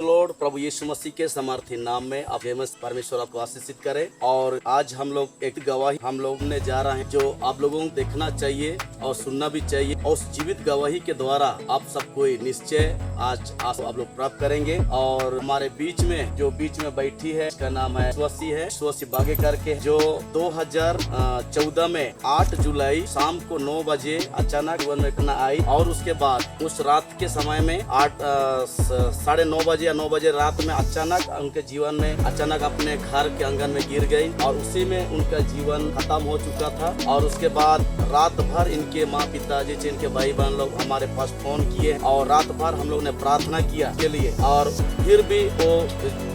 Lord प्रभु यीशु मसीह के समर्थी नाम में आप परमेश्वर आपको आशीषित करे। और आज हम लोग एक गवाही हम लोग ने जा रहे हैं जो आप लोगों को देखना चाहिए और सुनना भी चाहिए। और उस जीवित गवाही के द्वारा आप सब कोई निश्चय आज आप लोग प्राप्त करेंगे। और हमारे बीच में जो बीच में बैठी है उसका नाम है स्वसी बागे करके, जो 2014 में 8 जुलाई शाम को 9 बजे अचानक जीवन में आई। और उसके बाद उस रात के समय में 8 9:30 बजे या 9 बजे रात में अचानक उनके जीवन में अचानक अपने घर के आंगन में गिर गई और उसी में उनका जीवन खत्म हो चुका था। और उसके बाद रात भर इनके माँ पिताजी इनके भाई बहन लोग हमारे पास फोन किए और रात भर हम लोग ने प्रार्थना किया के लिए, और फिर भी वो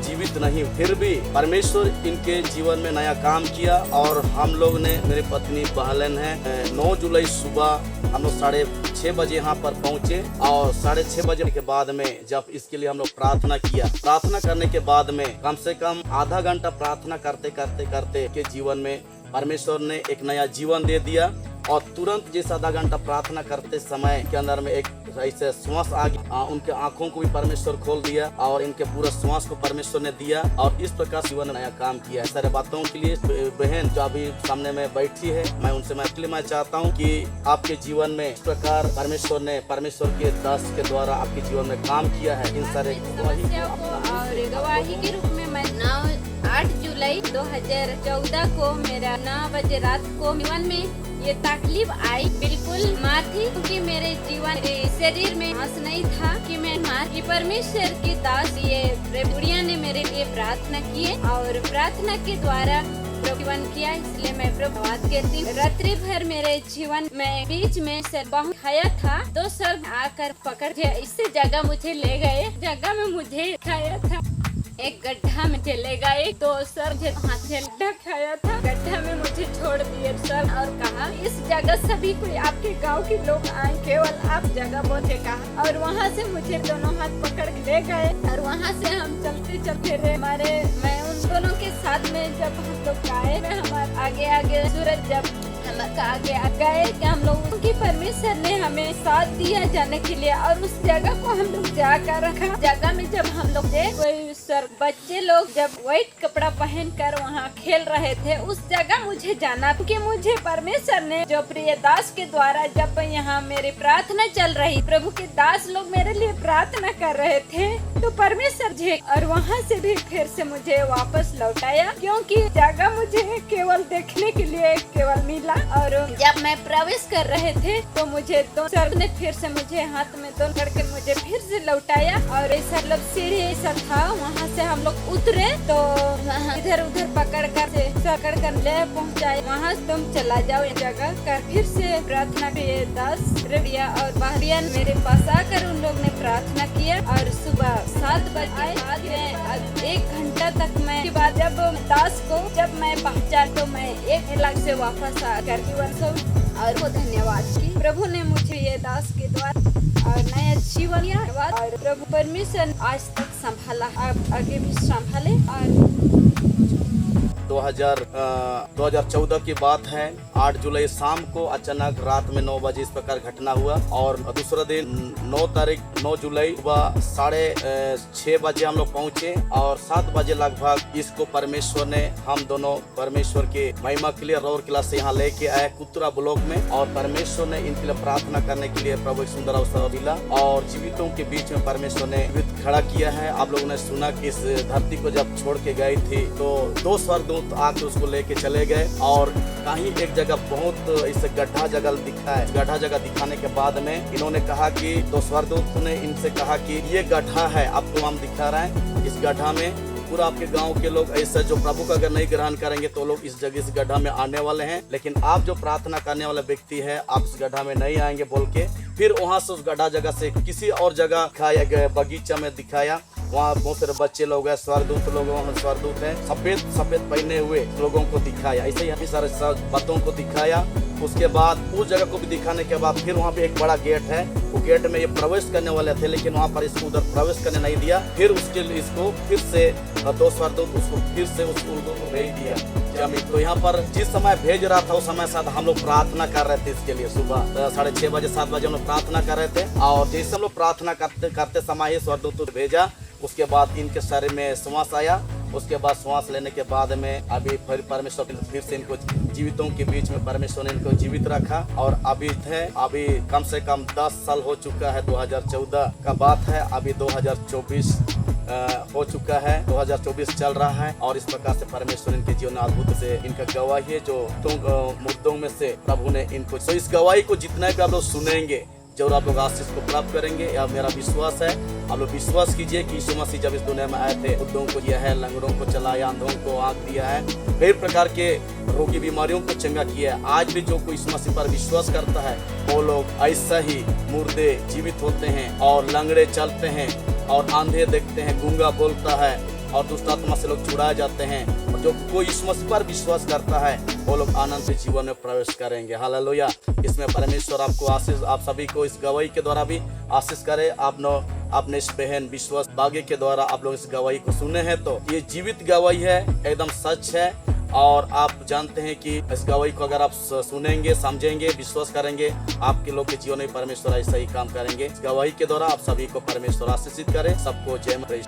जीवित नहीं। फिर भी परमेश्वर इनके जीवन में नया काम किया। और हम लोग ने, मेरी पत्नी बहलन है, 9 जुलाई सुबह हम लोग 6:30 बजे यहाँ पर पहुँचे। और 6:30 बजे के बाद में जब इसके लिए हम लोग प्रार्थना किया, प्रार्थना करने के बाद में कम से कम आधा घंटा प्रार्थना करते करते करते के जीवन में परमेश्वर ने एक नया जीवन दे दिया। और तुरंत जिस आधा घंटा प्रार्थना करते समय के अंदर में एक ऐसे श्वास आ गया, उनके आंखों को भी परमेश्वर खोल दिया और इनके पूरा श्वास को परमेश्वर ने दिया। और इस प्रकार जीवन में नया काम किया है। सारे बातों के लिए बहन जो अभी सामने में बैठी है, मैं उनसे मैं चाहता हूँ कि आपके जीवन में इस प्रकार परमेश्वर के दास के द्वारा आपके जीवन में काम किया है। इन सारे गवाही के रूप में मैं 8 जुलाई 2014 को मेरा 9 बजे रात को जीवन में ये तकलीफ आई, बिल्कुल माँ थी, क्योंकि मेरे जीवन शरीर में सांस नहीं था कि मैं माँ की। परमेश्वर की दास ये बुढ़िया ने मेरे लिए प्रार्थना किए और प्रार्थना के द्वारा जीवन किया, इसलिए मैं प्रभात कहती हूँ। रात्रि भर मेरे जीवन में बीच में सर बहुत खाया था, तो सर आकर पकड़ के इस जगह मुझे ले गए, जगह में मुझे खाया था, एक गड्ढा में चले गए। तो सर हाथ से गड्ढा खाया था, गड्ढा में मुझे छोड़ दिए सर और कहा इस जगह सभी कोई आपके गांव के लोग आए, केवल आप जगह बोले कहा। और वहाँ से मुझे दोनों हाथ पकड़ के ले गए और वहाँ से हम चलते चलते रहे। मैं उन दोनों के साथ में जब हम लोग गए, हमारे आगे आगे सूरज जब आगे गए कि हम लोगों की परमेश्वर ने हमें साथ दिया जाने के लिए। और उस जगह को हम लोग जाकर रखा। जगह में जब हम लोग कोई सर बच्चे लोग जब व्हाइट कपड़ा पहनकर वहाँ खेल रहे थे, उस जगह मुझे जाना, क्योंकि मुझे परमेश्वर ने जो प्रिय दास के द्वारा जब यहाँ मेरी प्रार्थना चल रही, प्रभु के दास लोग मेरे लिए प्रार्थना कर रहे थे, तो परमेश्वर जी और वहाँ से भी फिर से मुझे वापस लौटाया, क्योंकि जगह मुझे केवल देखने के लिए केवल मिला। और जब मैं प्रवेश कर रहे थे तो मुझे सर ने फिर से मुझे हाथ में दोनों करके मुझे फिर से लौटाया। और ऐसा सीढ़ी ऐसा था, वहाँ से हम लोग उतरे तो इधर उधर पकड़ कर ले पहुँचाए। वहाँ तुम चला जाओ ये जगह कर। फिर से प्रार्थना किए, दास रेडिया और बहरिया मेरे पास आकर उन लोग ने प्रार्थना किया। और सुबह 7 बजे बाद में 1 घंटा तक मैं के बाद जब दास को जब मैं पहुँचा तो मैं एक इलाके से वापस आकर जीवन और वो धन्यवाद की प्रभु ने मुझे ये दास के द्वारा और नया जीवन दिया। और प्रभु परमेश्वर आज तक संभाला, आप आगे भी संभाले। और 2014 की बात है, 8 जुलाई शाम को अचानक रात में 9 बजे इस प्रकार घटना हुआ। और दूसरा दिन 9 जुलाई सुबह 6:30 बजे हम लोग पहुँचे और 7 बजे लगभग इसको परमेश्वर ने हम दोनों परमेश्वर के महिमा के लिए रौर किला से यहाँ लेके आए कुतरा ब्लॉक में। और परमेश्वर ने इनके लिए प्रार्थना करने के लिए प्रभु एक सुंदर अवसर दिला और जीवितों के बीच में परमेश्वर ने जीवित खड़ा किया है। आप लोगों ने सुना कि इस धरती को जब छोड़ के गई थी तो 2 स्वर्गदूत आके उसको लेके चले गए। और कहीं एक जगह बहुत इसे गड्ढा जगह दिखाने के बाद में इन्होंने कहा कि 2 स्वर्गदूत ने इनसे कहा कि ये गड्ढा है, आपको हम दिखा रहे हैं, इस गड्ढा में पूरा आपके गांव के लोग ऐसा जो प्रभु का अगर नहीं ग्रहण करेंगे तो लोग इस गड्ढा में आने वाले हैं, लेकिन आप जो प्रार्थना करने वाला व्यक्ति है आप इस गड्ढा में नहीं आएंगे बोल के फिर वहां से उस गड्ढा जगह से किसी और जगह दिखाया गया, बगीचा में दिखाया। वहाँ बहुत सारे बच्चे लोग हैं, स्वर्गदूत लोग वहाँ स्वर्गदूत हैं, सफेद पहने हुए लोगों को दिखाया। ऐसे ही सारे बातों को दिखाया। उसके बाद उस जगह को भी दिखाने के बाद फिर वहाँ पे एक बड़ा गेट है, वो गेट में ये प्रवेश करने वाले थे, लेकिन वहाँ पर इसको उधर प्रवेश करने नहीं दिया। फिर उसके लिए इसको फिर से 2 स्वर्गदूत उसको फिर से उस को भेज दिया जमीन। तो यहाँ पर जिस समय भेज रहा था उस समय साथ हम लोग प्रार्थना कर रहे थे इसके लिए। सुबह 6:30 बजे 7 बजे हम लोग प्रार्थना कर रहे थे और जैसे हम लोग प्रार्थना करते समय ही स्वर्गदूत भेजा उसके बाद इनके शरीर में श्वास आया। उसके बाद श्वास लेने के बाद में अभी फिर परमेश्वर ने फिर से इनको जीवितों के बीच में परमेश्वर ने इनको जीवित रखा और अभी थे अभी कम से कम 10 साल हो चुका है। 2014 का बात है, अभी 2024 हो चुका है, 2024 चल रहा है और इस प्रकार से परमेश्वर इनके जीवन अद्भुत से इनका गवाही है जो मुद्दों में से प्रभु ने इनको। तो इस गवाही को जितना भी आप लोग सुनेंगे जरूर आप लोग आशीष को प्राप्त करेंगे। यह मेरा विश्वास है। आप लोग विश्वास कीजिए कि यीशु मसीह जब इस दुनिया में आए थे, बुद्धों को दिया है, लंगड़ों को चलाया, अंधों को आँख दिया है, कई प्रकार के रोगी बीमारियों को चंगा किया है। आज भी जो कोई यीशु मसीह पर विश्वास करता है वो लोग ऐसा ही मुर्दे जीवित होते हैं और लंगड़े चलते हैं और अंधे देखते हैं, गूंगा बोलता है और दुष्ट आत्मा से लोग छुड़ाए जाते हैं। और जो कोई यीशु मसीह पर विश्वास करता है वो लोग आनंद से जीवन में प्रवेश करेंगे। हालेलुया। इसमें परमेश्वर आपको आशीष, आप सभी को इस गवाही के द्वारा भी आशीष करे। आपने इस बहन विश्वास बागे के द्वारा आप लोग इस गवाही को सुने हैं तो ये जीवित गवाही है, एकदम सच है। और आप जानते हैं कि इस गवाही को अगर आप सुनेंगे, समझेंगे, विश्वास करेंगे, आपके लोग के जीवन में परमेश्वर ऐसा ही काम करेंगे। इस गवाही के द्वारा आप सभी को परमेश्वर आशीषित करे। सबको जय मसीह।